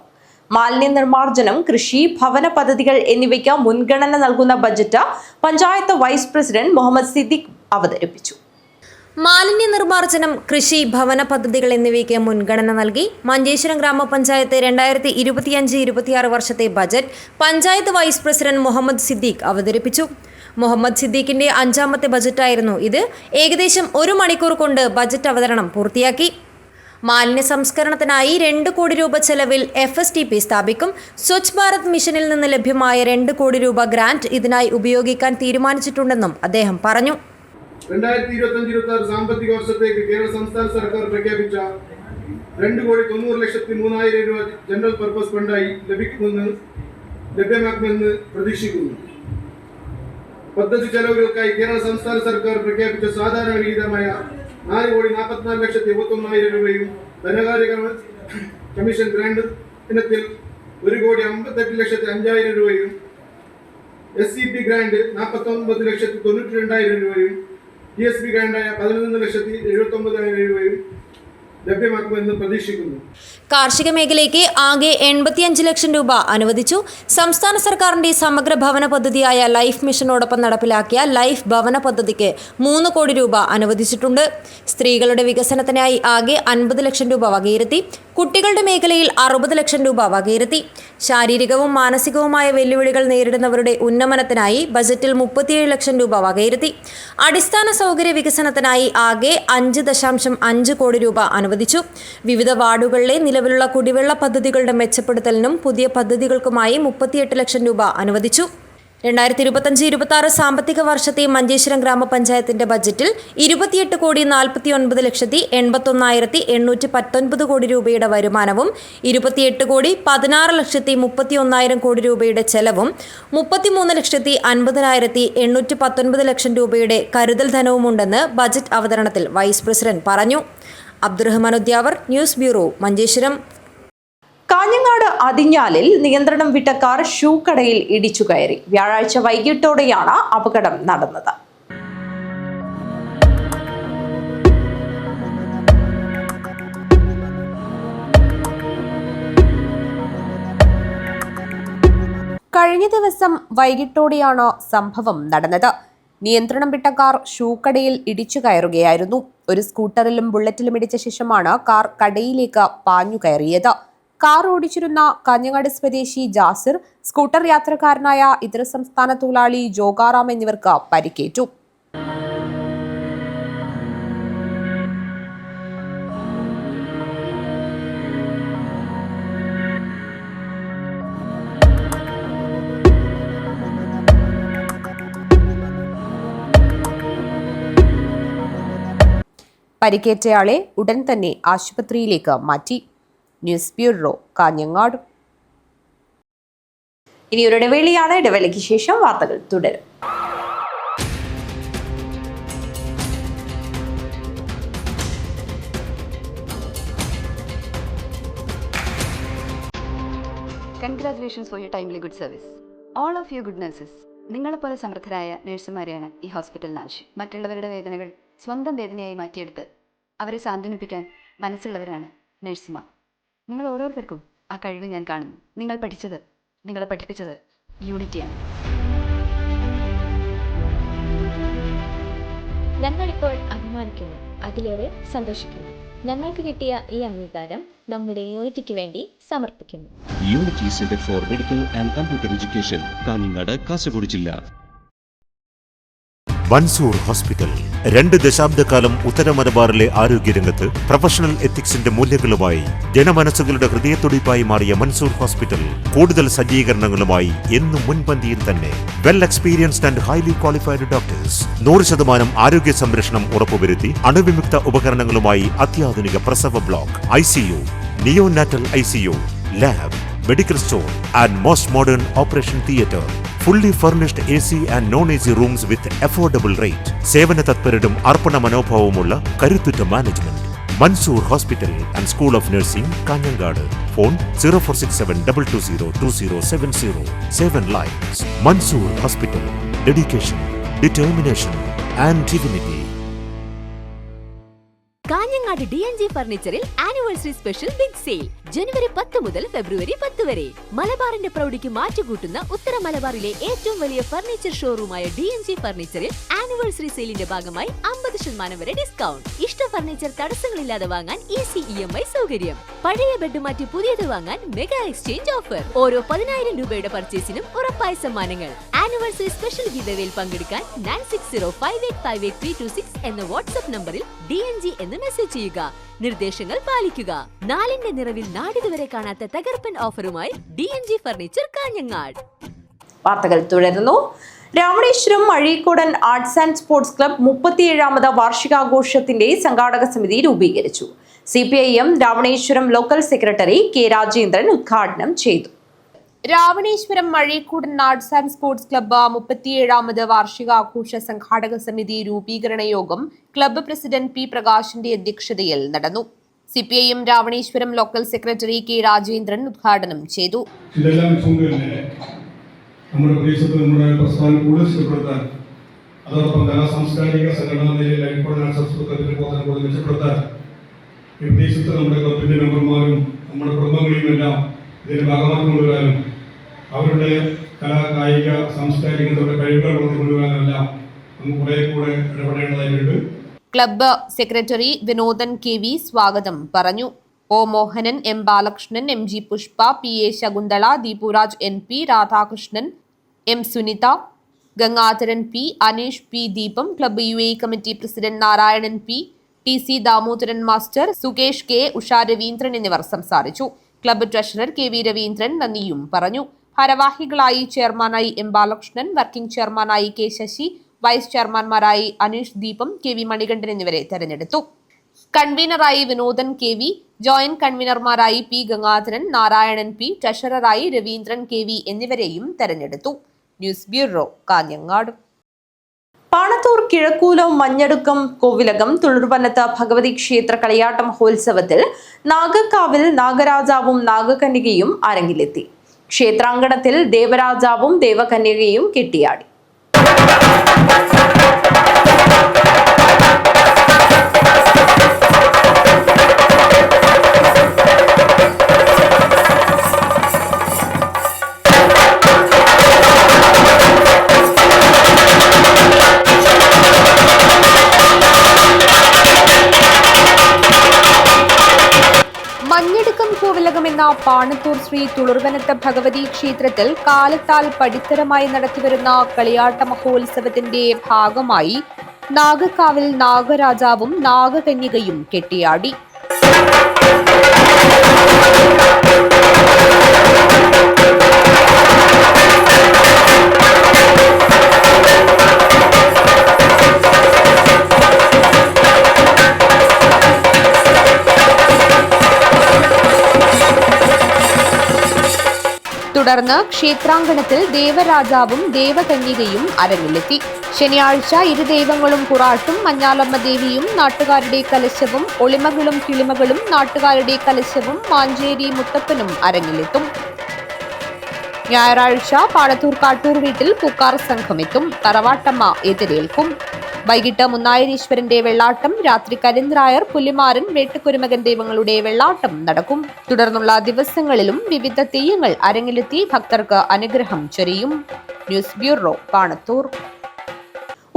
മാലിന്യ നിർമ്മാർജ്ജനം, കൃഷി, ഭവന പദ്ധതികൾ എന്നിവയ്ക്ക് മുൻഗണന നൽകുന്ന budget panchayat vice president Muhammad Siddique അവതരിപ്പിച്ചു. മാലിന്യ നിർമ്മാർജ്ജനം, കൃഷി, ഭവന പദ്ധതികൾ എന്നിവയ്ക്ക് മുൻഗണന നൽകി മഞ്ചേശ്വരം ഗ്രാമപഞ്ചായത്ത് 2025-26 വർഷത്തെ budget panchayat vice president Muhammad Siddique അവതരിപ്പിച്ചു. മുഹമ്മദ് സിദ്ദീഖിന്റെ 5ാമത്തെ ബജറ്റായിരുന്നു ഇത്. ഏകദേശം 1 മണിക്കൂർ കൊണ്ട് ബജറ്റ് അവതരണം പൂർത്തിയാക്കി. മാലിന്യ സംസ്കരണത്തിനായി 2 കോടി രൂപ ചെലവിൽ FSTP സ്ഥാപിക്കും. സ്വച്ഛ് ഭാരത് മിഷനിൽ നിന്ന് ലഭ്യമായ 2 കോടി രൂപ ഗ്രാന്റ് ഇതിനായി ഉപയോഗിക്കാൻ തീരുമാനിച്ചിട്ടുണ്ടെന്നും അദ്ദേഹം പറഞ്ഞു. 2025-26 സാമ്പത്തിക വർഷത്തേക്ക് കേരള സംസ്ഥാന സർക്കാർ പ്രഖ്യാപിച്ച 2,90,03,000 രൂപ ജനറൽ പർപ്പസ് ഫണ്ടായി ലഭ്യമാക്കുമെന്ന് പ്രതീക്ഷിക്കുന്നു. പദ്ധതി ചെലവുകൾക്കായി കേരള സംസ്ഥാന സർക്കാർ പ്രഖ്യാപിച്ച സാധാരണ വിഹിതമായ 4,44,71,000 രൂപയും ധനകാര്യ കമ്മീഷൻ ഗ്രാന്റ് ഇനത്തിൽ 1,58,05,000 രൂപയും SCP ഗ്രാന്റ് 49,92,000 രൂപയും TSP ഗ്രാന്റായ 11,79,000 രൂപയും ലഭ്യമാക്കുമെന്ന് പ്രതീക്ഷിക്കുന്നു. കാർഷിക മേഖലയ്ക്ക് ആകെ 85 ലക്ഷം രൂപ അനുവദിച്ചു. സംസ്ഥാന സർക്കാരിന്റെ സമഗ്ര ഭവന പദ്ധതിയായ ലൈഫ് മിഷനോടൊപ്പം നടപ്പിലാക്കിയ ലൈഫ് ഭവന പദ്ധതിക്ക് 3 കോടി രൂപ അനുവദിച്ചിട്ടുണ്ട്. സ്ത്രീകളുടെ വികസനത്തിനായി ആകെ 50 ലക്ഷം രൂപ വകയിരുത്തി. കുട്ടികളുടെ മേഖലയിൽ 60 ലക്ഷം രൂപ വകയിരുത്തി. ശാരീരികവും മാനസികവുമായ വെല്ലുവിളികൾ നേരിടുന്നവരുടെ ഉന്നമനത്തിനായി ബജറ്റിൽ 37 ലക്ഷം രൂപ വകയിരുത്തി. അടിസ്ഥാന സൗകര്യ വികസനത്തിനായി ആകെ 5.5 കോടി രൂപ അനുവദിച്ചു. വിവിധ വാർഡുകളിലെ നിലവിലുള്ള കുടിവെള്ള പദ്ധതികളുടെ മെച്ചപ്പെടുത്തലിനും പുതിയ പദ്ധതികൾക്കുമായി 38 ലക്ഷം രൂപ അനുവദിച്ചു. 2025-26 സാമ്പത്തിക വർഷത്തെ മഞ്ചേശ്വരം ഗ്രാമപഞ്ചായത്തിന്റെ ബജറ്റിൽ 28,40,81,819 കോടി രൂപയുടെ വരുമാനവും 28,16,31,000 കോടി രൂപയുടെ ചെലവും 33,50,819 ലക്ഷം രൂപയുടെ കരുതൽ ധനവുമുണ്ടെന്ന് ബജറ്റ് അവതരണത്തിൽ വൈസ് പ്രസിഡന്റ് പറഞ്ഞു. Abdurahman Udyavar, news bureau, Manjeshwaram. കാഞ്ഞങ്ങാട് അതിഞ്ഞാലിൽ നിയന്ത്രണം വിട്ട കാർ ഷൂ കടയിൽ ഇടിച്ചു കയറി. വ്യാഴാഴ്ച വൈകിട്ടോടെയാണ് അപകടം നടന്നത്. കഴിഞ്ഞ ദിവസം വൈകിട്ടോടെയാണ് സംഭവം നടന്നത്. നിയന്ത്രണം വിട്ട കാർ ഷൂ കടയിൽ ഇടിച്ചു കയറുകയായിരുന്നു. ഒരു സ്കൂട്ടറിലും ബുള്ളറ്റിലും ഇടിച്ച ശേഷമാണ് കാർ കടയിലേക്ക് പാഞ്ഞു കയറിയത്. കാർ ഓടിച്ചിരുന്ന കാഞ്ഞങ്ങാട് സ്വദേശി ജാസിർ, സ്കൂട്ടർ യാത്രക്കാരനായ ഇതര സംസ്ഥാന തൊഴിലാളി ജോഗാറാം എന്നിവർക്ക് പരിക്കേറ്റു. പരിക്കേറ്റയാളെ ഉടൻ തന്നെ ആശുപത്രിയിലേക്ക് മാറ്റി. News bureau, Kanhangad. ഇനി ഒരു ഇടവേളയാണ്. ഇടവേളയ്ക്ക് ശേഷം വാർത്തകൾ തുടരും. Congratulations for your timely good service. All of you good nurses. നിങ്ങളെപ്പോലെ സമർത്ഥരായ നഴ്സുമാരെയാണ് ഈ ഹോസ്പിറ്റലിന് ആവശ്യം. മറ്റുള്ളവരുടെ വേദനകൾ സ്വന്തം വേദനയായി മാറ്റിയെടുത്ത് അവരെ സാന്ത്വനിപ്പിക്കാൻ മനസ്സുള്ളവരാണ് നഴ്സുമാർ. നിങ്ങൾ ഓരോരുത്തർക്കും ആ കഴിവ് ഞാൻ കാണുന്നു. നിങ്ങൾ പഠിച്ചത്, നിങ്ങളെ പഠിപ്പിച്ചത് യൂണിറ്റിയാണ്. ഞങ്ങളിപ്പോൾ അഭിമാനിക്കുന്നു, അതിലേറെ സന്തോഷിക്കുന്നു. ഞങ്ങൾക്ക് കിട്ടിയ ഈ അംഗീകാരം നമ്മുടെ യൂണിറ്റിക്ക് വേണ്ടി സമർപ്പിക്കുന്നു. Unity centre for medical and computer education, Kanhangad, Kasaragod ജില്ല. മൻസൂർ ഹോസ്പിറ്റൽ 2 ദശാബ്ദക്കാലം ഉത്തര മലബാറിലെ ആരോഗ്യരംഗത്ത് പ്രൊഫഷണൽ എത്തിക്സിന്റെ മൂല്യങ്ങളുമായി ജനമനസ്സുകളുടെ ഹൃദയത്തുടിപ്പായി മാറിയ മൻസൂർ ഹോസ്പിറ്റൽ കൂടുതൽ സജ്ജീകരണങ്ങളുമായി എന്നും മുൻപന്തിയിൽ തന്നെ. Well experienced and highly qualified doctors, 100% ആരോഗ്യ സംരക്ഷണം ഉറപ്പുവരുത്തി അണുവിമുക്ത ഉപകരണങ്ങളുമായി അത്യാധുനിക പ്രസവ block, ICU, neonatal ICU, lab, medical store and most modern operation theatre. Fully furnished AC and non-AC rooms with affordable rate. സേവന തത്പരരും അർപ്പണ മനോഭാവമുള്ള കരുത്തുറ്റ management. Mansoor hospital and school of nursing, Kanhangad. Phone 0467220270. 7 lines. Mansoor hospital. Dedication, determination and dignity. Kanhangad DNG ഫർണിച്ചറിൽ anniversary special big sale ജനുവരി 10 മുതൽ ഫെബ്രുവരി 10 വരെ. മലബാറിന്റെ പ്രൗഢിക്ക് മാറ്റുകൂട്ടുന്ന ഉത്തര മലബാറിലെ ഏറ്റവും വലിയ ഫർണിച്ചർ ഷോറൂമായ DNG ഫർണിച്ചറിൽ ആനിവേഴ്സറി സെയിലിന്റെ ഭാഗമായി 50% വരെ ഡിസ്കൗണ്ട്. ഇഷ്ട ഫർണിച്ചർ തടസ്സങ്ങളില്ലാതെ വാങ്ങാൻ ഈസി EMI സൗകര്യം. പഴയ ബെഡ് മാറ്റി പുതിയത് വാങ്ങാൻ മെഗാ എക്സ്ചേഞ്ച് ഓഫർ. ഓരോ 10,000 രൂപയുടെ പർച്ചേസിനും ഉറപ്പായ സമ്മാനങ്ങൾ. ആനിവേഴ്സറി സ്പെഷ്യൽ ഗിവവേയിൽ പങ്കെടുക്കാൻ 9605858326 എന്ന വാട്സ്ആപ്പ് നമ്പറിൽ DNG എന്ന് മെസ്സേജ് ചെയ്യുക. നിർദ്ദേശങ്ങൾ പാലിക്കുക. നാലിന്റെ നിറവിൽ നാടിതുവരെ കാണാത്ത തകർപ്പൻ ഓഫറുമായി DNG ഫർണിച്ചർ കാഞ്ഞങ്ങാട്. വാർത്തകൾ തുടരുന്നു. Ramaneshwaram Azhikodan arts and sports club 37ാമത് വാർഷികാഘോഷത്തിന്റെ സംഘാടക സമിതി രൂപീകരിച്ചു. CPIM Ramaneshwaram local secretary K. Rajendran ഉദ്ഘാടനം ചെയ്തു. Ravaneshwaram Azhikodan arts and sports club 37ാമത് വാർഷികാഘോഷ സംഘാടക സമിതി രൂപീകരണ യോഗം ക്ലബ്ബ് പ്രസിഡന്റ് P. പ്രകാശിന്റെ അധ്യക്ഷതയിൽ നടന്നു. CPIM Ravaneshwaram local secretary K. Rajendran ഉദ്ഘാടനം ചെയ്തു. നമ്മുടെ പ്രദേശത്ത് നമ്മുടെ പ്രസ്ഥാനം കൂടുതൽ ശക്തിപ്പെടുത്താൻ, അതോടൊപ്പം കലാസാംസ്കാരിക സംഘടനയിലെ കൂടുതൽ മെച്ചപ്പെടുത്താൻ ഈ പ്രദേശത്ത് നമ്മുടെ ക്ലബിന്റെ മെമ്പർമാരും നമ്മുടെ കുടുംബങ്ങളെയും എല്ലാം ഇതിന്റെ ഭാഗമാക്കി കൊണ്ടുവരാനും അവരുടെ കലാ കായിക സാംസ്കാരികങ്ങളുടെ കഴിവുകൾ കൊണ്ടുവരാനെല്ലാം നമുക്ക് കുറെ കൂടെ ഇടപെടേണ്ടതായിട്ടുണ്ട്. ക്ലബ്ബ് സെക്രട്ടറി വിനോദൻ KV സ്വാഗതം പറഞ്ഞു. O. Mohanan, M. Balakrishnan, MG Pushpa, PA Shakuntala, Deepuraj NP, Radhakrishnan, M. Sunitha, Gangadharan P, Aneesh P, Deepam, club UAE committee president Narayanan P, TC Damodaran master, Sukesh K, Usha Raveendran എന്നിവർ സംസാരിച്ചു. ക്ലബ്ബ് ട്രഷറർ KV രവീന്ദ്രൻ നന്ദിയും പറഞ്ഞു. ഭാരവാഹികളായി ചെയർമാനായി M. ബാലകൃഷ്ണൻ, വർക്കിംഗ് ചെയർമാനായി K. ശശി, വൈസ് ചെയർമാൻമാരായി അനീഷ്, ദീപം, KV മണികണ്ഠൻ എന്നിവരെ തെരഞ്ഞെടുത്തു. കൺവീനറായി വിനോദൻ KV, ജോയിന്റ് കൺവീനർമാരായി P. ഗംഗാധരൻ, നാരായണൻ P, ട്രഷററായി രവീന്ദ്രൻ KV എന്നിവരെയും തെരഞ്ഞെടുത്തു. News bureau, Kanhangad. പാണത്തൂർ കിഴക്കൂലം മഞ്ഞടുക്കം കോവിലകം തുളുർവനത്ത് ഭഗവതി ക്ഷേത്ര കളിയാട്ട മഹോത്സവത്തിൽ നാഗക്കാവിൽ നാഗരാജാവും നാഗകന്യകയും അരങ്ങിലെത്തി. ക്ഷേത്രാങ്കണത്തിൽ ദേവരാജാവും ദേവകന്യകയും കെട്ടിയാടി. എന്ന പാണത്തൂർ ശ്രീ തുളുർവനത്ത് ഭഗവതി ക്ഷേത്രത്തിൽ കാലത്താൽ പടിത്തരമായി നടത്തിവരുന്ന കളിയാട്ട മഹോത്സവത്തിന്റെ ഭാഗമായി നാഗക്കാവിൽ നാഗരാജാവും നാഗകന്യകയും കെട്ടിയാടി. തുടർന്ന് ക്ഷേത്രാങ്കണത്തിൽ ദേവരാജാവും ദേവകന്യകയും അരങ്ങിലെത്തി. ശനിയാഴ്ച ഇരു ദൈവങ്ങളും പുറാട്ടും മഞ്ഞാലമ്മ ദേവിയും നാട്ടുകാരുടെ കലശവും ഒളിമകളും കിളിമകളും നാട്ടുകാരുടെ കലശവും മാഞ്ചേരി മുത്തപ്പനും അരങ്ങിലെത്തും. ഞായറാഴ്ച പാണത്തൂർ കാട്ടൂർ വീട്ടിൽ പൂക്കാർ സംഘമെത്തും. തറവാട്ടമ്മ എതിരേൽക്കും. വൈകിട്ട് മുന്നായരീശ്വരന്റെ വെള്ളാട്ടം, രാത്രി കരിന്ദ്രായർ, പുലിമാരൻ, വേട്ടുകുരുമകൻ ദൈവങ്ങളുടെ വെള്ളാട്ടം നടക്കും. തുടർന്നുള്ള ദിവസങ്ങളിലും വിവിധ തെയ്യങ്ങൾ അരങ്ങിലെത്തി ഭക്തർക്ക് അനുഗ്രഹം ചൊരിയും. News bureau, Panathur.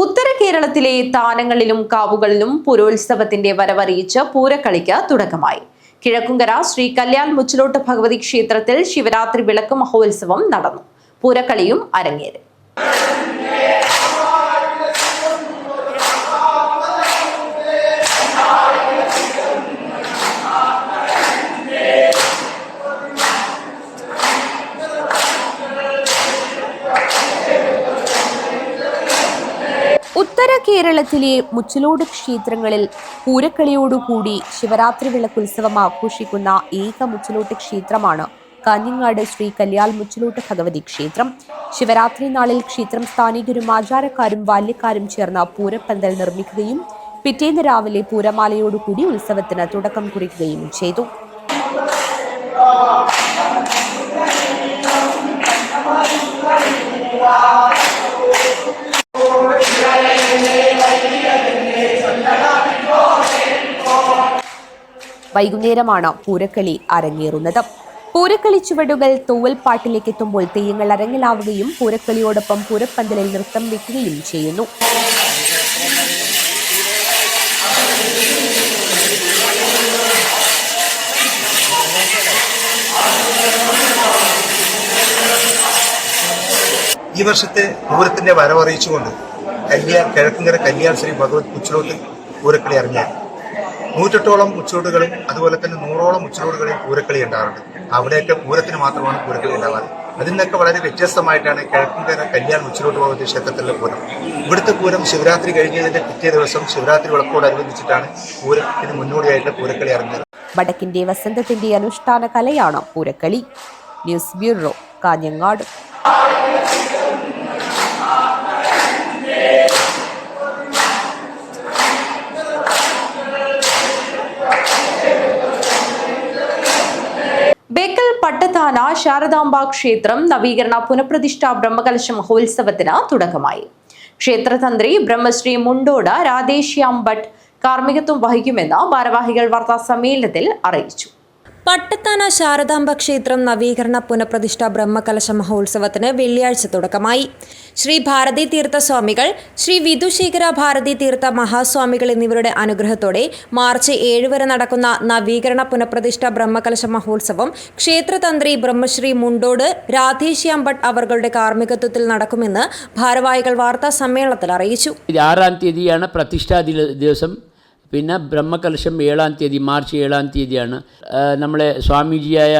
ഉത്തര കേരളത്തിലെ താനങ്ങളിലും കാവുകളിലും പുരോത്സവത്തിന്റെ വരവറിയിച്ച് പൂരക്കളിക്ക് തുടക്കമായി. കിഴക്കുംകര ശ്രീ കല്യാൽ മുച്ചിലോട്ട് ഭഗവതി ക്ഷേത്രത്തിൽ ശിവരാത്രി വിളക്ക് മഹോത്സവം നടന്നു. പൂരക്കളിയും അരങ്ങേറി. ഉത്തര കേരളത്തിലെ മുച്ചിലോട് ക്ഷേത്രങ്ങളിൽ പൂരക്കളിയോടുകൂടി ശിവരാത്രി വിളക്കുത്സവം ആഘോഷിക്കുന്ന ഏക മുച്ചിലോട്ട് ക്ഷേത്രമാണ് കാഞ്ഞങ്ങാട് ശ്രീ കല്യാൽ മുച്ചിലോട്ട് ഭഗവതി ക്ഷേത്രം. ശിവരാത്രി നാളിൽ ക്ഷേത്രം സ്ഥാനികരും ആചാരക്കാരും ബാല്യക്കാരും ചേർന്ന് പൂരപ്പന്തൽ നിർമ്മിക്കുകയും പിറ്റേന്ന് രാവിലെ പൂരമാലയോടുകൂടി ഉത്സവത്തിന് തുടക്കം കുറിക്കുകയും ചെയ്തു. വൈകുന്നേരമാണ് പൂരക്കളി അരങ്ങേറുന്നത്. പൂരക്കളി ചുവടുകൾ തൂവൽപ്പാട്ടിലേക്ക് എത്തുമ്പോൾ തെയ്യങ്ങൾ അരങ്ങിലാവുകയും പൂരക്കളിയോടൊപ്പം പൂരപ്പന്തലിൽ നൃത്തം വെക്കുകയും ചെയ്യുന്നു. ഈ വർഷത്തെ പൂരത്തിന്റെ വരവറിയിച്ചുകൊണ്ട് കിഴക്കുങ്കര കല്യാൺ ശ്രീ ഭഗവത് ഉച്ചലോട്ട് പൂരക്കളി ഇറങ്ങിയാൽ 108ഓളം ഉച്ചലോട്ടുകളും അതുപോലെ തന്നെ 100ഓളം ഉച്ചലോട്ടുകളിൽ പൂരക്കളി ഉണ്ടാകാറുണ്ട്. അവിടെയൊക്കെ പൂരത്തിന് മാത്രമാണ് പൂരക്കളി ഉണ്ടാകാറ്. അതിൽ നിന്നൊക്കെ വളരെ വ്യത്യസ്തമായിട്ടാണ് കിഴക്കുങ്കര കല്യാൺ ഉച്ചലോട്ട് ഭഗവതി ക്ഷേത്രത്തിലെ പൂരം. ഇവിടുത്തെ പൂരം ശിവരാത്രി കഴിഞ്ഞതിന്റെ പിറ്റേ ദിവസം ശിവരാത്രി വിളക്കോടനുബന്ധിച്ചിട്ടാണ് പൂരത്തിന് മുന്നോടിയായിട്ട് പൂരക്കളി ഇറങ്ങിയത്. വടക്കിന്റെ വസന്തത്തിന്റെ അനുഷ്ഠാന കലയാണ് പൂരക്കളി. News bureau, Kanhangad. ബേക്കൽ പട്ടത്താന ശാരദാംബ ക്ഷേത്രം നവീകരണ പുനഃപ്രതിഷ്ഠ ബ്രഹ്മകലശ മഹോത്സവത്തിന് തുടക്കമായി. ക്ഷേത്രതന്ത്രി ബ്രഹ്മശ്രീ മുണ്ടോട് രാധേശ്യാം ഭട്ട് കാർമ്മികത്വം വഹിക്കുമെന്ന് ഭാരവാഹികൾ വാർത്താ സമ്മേളനത്തിൽ അറിയിച്ചു. പട്ടത്താന ശാരദാംബ ക്ഷേത്രം നവീകരണ പുനഃപ്രതിഷ്ഠ ബ്രഹ്മകലശ മഹോത്സവത്തിന് വെള്ളിയാഴ്ച തുടക്കമായി. ശ്രീ ഭാരതി തീർത്ഥ സ്വാമികൾ, ശ്രീ വിധുശേഖര ഭാരതി തീർത്ഥ മഹാസ്വാമികൾ എന്നിവരുടെ അനുഗ്രഹത്തോടെ മാർച്ച് 7 വരെ നടക്കുന്ന നവീകരണ പുനഃപ്രതിഷ്ഠ ബ്രഹ്മകലശ മഹോത്സവം ക്ഷേത്രതന്ത്രി ബ്രഹ്മശ്രീ മുണ്ടോട് രാധേശ്യാം ഭട്ട് അവരുടെ കാർമ്മികത്വത്തിൽ നടക്കുമെന്ന് ഭാരവാഹികൾ വാർത്താ സമ്മേളനത്തിൽ അറിയിച്ചു. 6-ാം തീയതിയാണ് പ്രതിഷ്ഠാ ദിവസം. പിന്നെ ബ്രഹ്മകലശം 7-ാം തീയതി, മാർച്ച് 7-ാം തീയതിയാണ്. നമ്മളെ സ്വാമിജിയായ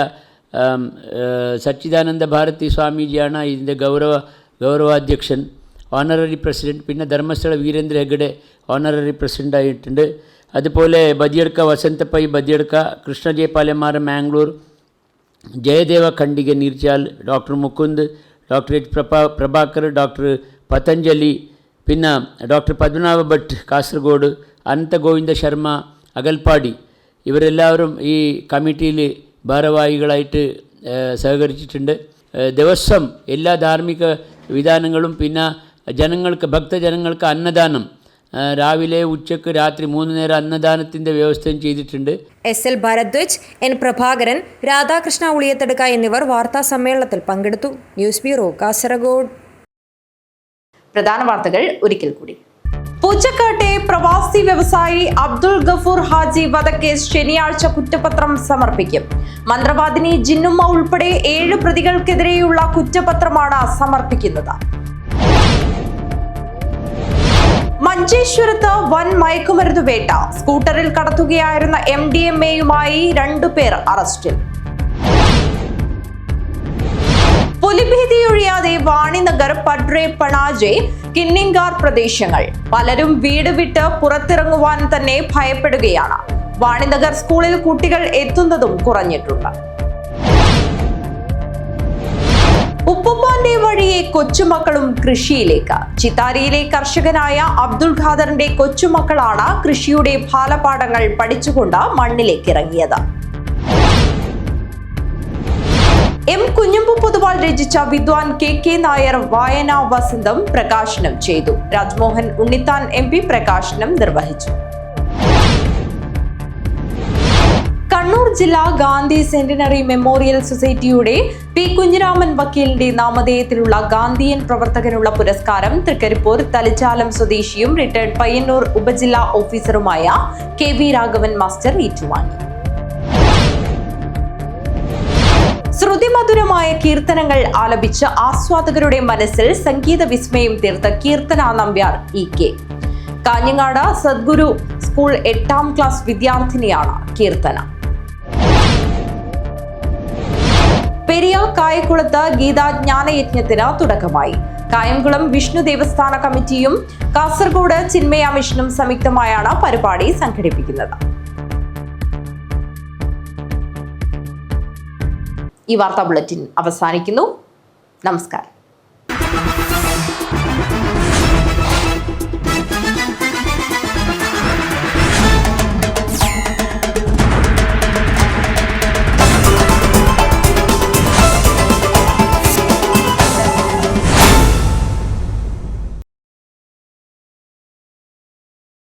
സച്ചിദാനന്ദ ഭാരതി സ്വാമിജിയാണ് ഇതിൻ്റെ ഗൗരവാധ്യക്ഷൻ, ഓണററി പ്രസിഡൻറ്റ്. പിന്നെ ധർമ്മസ്ഥല വീരേന്ദ്ര ഹെഗ്ഡെ ഓണററി പ്രസിഡൻ്റായിട്ടുണ്ട്. അതുപോലെ ബദിയಡ್ಕ വസന്തപ്പൈ ബദിയಡ್ಕ, കൃഷ്ണജയപാലമാർ Mangalore, Jayadeva Khandige Neerchal, doctor Mukund, doctor H Prabhakar, doctor Patanjali, പിന്നെ ഡോക്ടർ പത്മനാഭ ഭട്ട് കാസർഗോഡ്, അനന്തഗോവിന്ദ ശർമ്മ അകൽപ്പാടി, ഇവരെല്ലാവരും ഈ കമ്മിറ്റിയിൽ ഭാരവാഹികളായിട്ട് സഹകരിച്ചിട്ടുണ്ട്. ദിവസം എല്ലാ ധാർമ്മിക വിധാനങ്ങളും പിന്നെ ഭക്തജനങ്ങൾക്ക് അന്നദാനം രാവിലെ, ഉച്ചക്ക്, രാത്രി 3 നേരം അന്നദാനത്തിൻ്റെ വ്യവസ്ഥയും ചെയ്തിട്ടുണ്ട്. SL ഭരദ്വാജ്, N പ്രഭാകരൻ, രാധാകൃഷ്ണ ഉളിയത്തടുക്ക എന്നിവർ വാർത്താ സമ്മേളനത്തിൽ പങ്കെടുത്തു. News bureau, Kasaragod. പ്രധാന വാർത്തകൾ ഒരിക്കൽ കൂടി. പൂച്ചക്കാട്ടെ പ്രവാസി വ്യവസായി അബ്ദുൾ ഗഫൂർ ഹാജി വധക്കേസ് ശനിയാഴ്ച കുറ്റപത്രം സമർപ്പിക്കും. മന്ത്രവാദിനി ജിന്നുമ്മ ഉൾപ്പെടെ 7 പ്രതികൾക്കെതിരെയുള്ള കുറ്റപത്രമാണ് സമർപ്പിക്കുന്നത്. മഞ്ചേശ്വരത്ത് വൻ മയക്കുമരുന്ന് വേട്ട. സ്കൂട്ടറിൽ കടത്തുകയായിരുന്ന MDMA-യുമായി 2 പേർ അറസ്റ്റിൽ. പുലിഭീതിയൊഴിയാതെ വാണിനഗർ, പഡ്രെ, പണാജെ, കിന്നിങ്കാർ പ്രദേശങ്ങൾ. പലരും വീട് വിട്ട് പുറത്തിറങ്ങുവാൻ തന്നെ ഭയപ്പെടുകയാണ്. വാണിനഗർ സ്കൂളിൽ കുട്ടികൾ എത്തുന്നതും കുറഞ്ഞിട്ടുണ്ട്. ഉപ്പുപ്പാന്റെ വഴിയെ കൊച്ചുമക്കളും കൃഷിയിലേക്ക്. ചിത്താരിയിലെ കർഷകനായ അബ്ദുൾ ഖാദറിന്റെ കൊച്ചുമക്കളാണ് കൃഷിയുടെ ബാലപാഠങ്ങൾ പഠിച്ചുകൊണ്ട് മണ്ണിലേക്ക് ഇറങ്ങിയത്. M കുഞ്ഞമ്പു പൊതുവാൾ രചിച്ച വിദ്വാൻ KK നായർ വായനാ വസന്തം പ്രകാശനം ചെയ്തു. രാജ്മോഹൻ ഉണ്ണിത്താൻ MP പ്രകാശനം നിർവഹിച്ചു. കണ്ണൂർ ജില്ലാ ഗാന്ധി സെന്റിനറി മെമ്മോറിയൽ സൊസൈറ്റിയുടെ P കുഞ്ഞിരാമൻ വക്കീലിന്റെ നാമധേയത്തിലുള്ള ഗാന്ധിയൻ പ്രവർത്തകനുള്ള പുരസ്കാരം തൃക്കരിപ്പൂർ തലിച്ചാലം സ്വദേശിയും റിട്ടയർഡ് പയ്യന്നൂർ ഉപജില്ലാ ഓഫീസറുമായ KV രാഘവൻ മാസ്റ്റർ ഏറ്റുവാങ്ങി. ശ്രുതിമധുരമായ കീർത്തനങ്ങൾ ആലപിച്ച് ആസ്വാദകരുടെ മനസ്സിൽ സംഗീത വിസ്മയം തീർത്ത കീർത്തന നമ്പ്യാർ EK. കാഞ്ഞങ്ങാട് സദ്ഗുരു സ്കൂൾ 8ാം ക്ലാസ് വിദ്യാർത്ഥിനിയാണ് കീർത്തന. പെരിയ കായക്കുളത്ത് ഗീതാജ്ഞാനയജ്ഞത്തിന് തുടക്കമായി. കായംകുളം വിഷ്ണു ദേവസ്ഥാന കമ്മിറ്റിയും കാസർഗോഡ് ചിന്മയ മിഷനും സംയുക്തമായാണ് പരിപാടി സംഘടിപ്പിക്കുന്നത്. ഈ വാർത്താ ബുള്ളറ്റിൻ അവസാനിക്കുന്നു. നമസ്കാരം.